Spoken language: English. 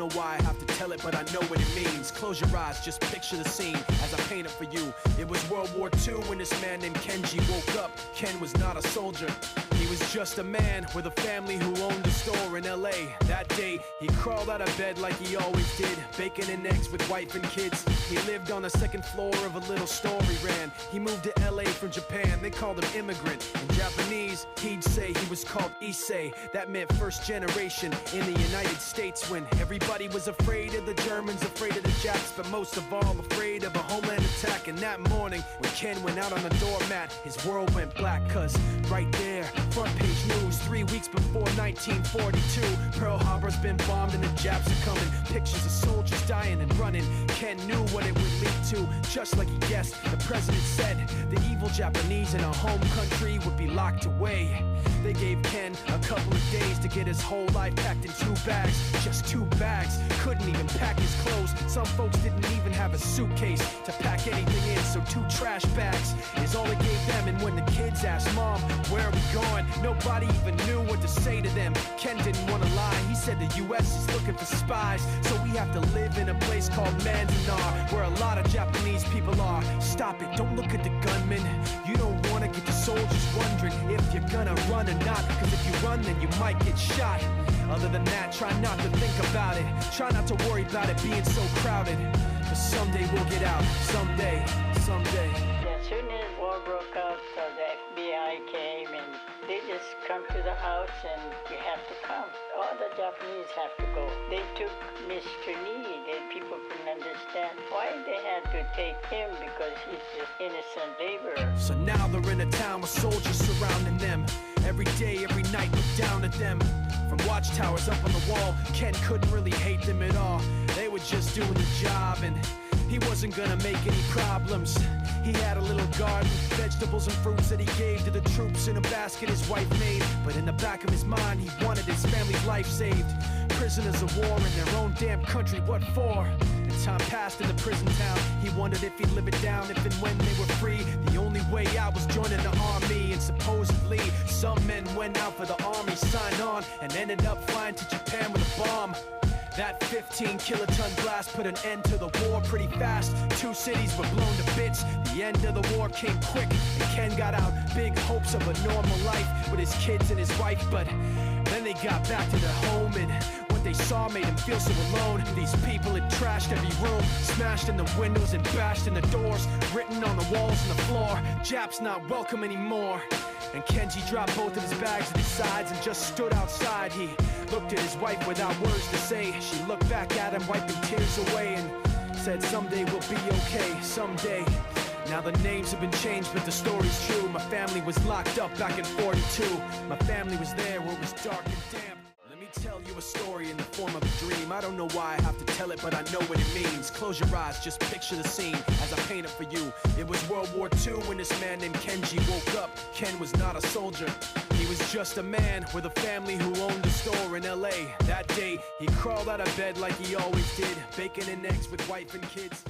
know why I have to tell it, but I know what it means. Close your eyes, just picture the scene as I paint it for you. It was World War II when this man named Kenji woke up. Ken was not a soldier. He was just a man with a family who owned a store in LA. That day, he crawled out of bed like he always did, bacon and eggs with wife and kids. He lived on the second floor of a little store he ran. He moved to LA from Japan, they called him immigrant. In Japanese, he'd say he was called Issei. That meant first generation in the United States, when everybody was afraid of the Germans, afraid of the Japs, but most of all afraid of a homeland attack. And that morning, when Ken went out on the doormat, his world went black, cause right there, front page news, 3 weeks before 1942, Pearl Harbor's been bombed and the Japs are coming. Pictures of soldiers dying and running. Ken knew what it would lead to, just like he guessed. The president said the evil Japanese in our home country would be locked away. They gave Ken a couple of days to get his whole life packed in 2 bags. Just 2 bags, couldn't even pack his clothes. Some folks didn't even have a suitcase to pack anything in, so 2 trash bags is all they gave them. And when the kids asked Mom, where are we going, nobody even knew what to say to them. Ken didn't want to lie, he said the US is looking for spies, so we have to live in a place called Manzanar, where a lot of Japanese people are. Stop it, don't look at the gunmen. You don't want to get the soldiers wondering if you're gonna run or not, cause if you run then you might get shot. Other than that, try not to think about it. Try not to worry about it being so crowded, but someday we'll get out. Someday, someday. As soon as war broke out, the FBI came and they just come to the house and you have to come. All the Japanese have to go. They took Mr. Nee. People couldn't understand why they had to take him, because he's just innocent laborer. So now they're in a town with soldiers surrounding them. Every day, every night, look down at them. From watchtowers up on the wall, Ken couldn't really hate them at all. They were just doing the job, and he wasn't gonna make any problems. He had a little garden, vegetables and fruits that he gave to the troops in a basket his wife made. But in the back of his mind, he wanted his family's life saved. Prisoners of war in their own damn country, what for? And time passed in the prison town. He wondered if he'd live it down if and when they were free. The only way out was joining the army, and supposedly some men went out for the army, signed on, and ended up flying to Japan with a bomb. That 15-kiloton blast put an end to the war pretty fast. 2 cities were blown to bits. The end of the war came quick, and Ken got out. Big hopes of a normal life with his kids and his wife, but then they got back to their home, and what they saw made him feel so alone. These people had trashed every room, smashed in the windows and bashed in the doors, written on the walls and the floor, Japs not welcome anymore. And Kenji dropped both of his bags at his sides and just stood outside. He looked at his wife without words to say. She looked back at him, wiping tears away, and said, someday we'll be okay, someday. Now the names have been changed, but the story's true. My family was locked up back in 42. My family was there where it was dark and damp. Let me tell you a story in the form of a dream. I don't know why I have to tell it, but I know what it means. Close your eyes, just picture the scene as I paint it for you. It was World War II when this man named Kenji woke up. Ken was not a soldier. He was just a man with a family who owned a store in LA. That day, he crawled out of bed like he always did, bacon and eggs with wife and kids.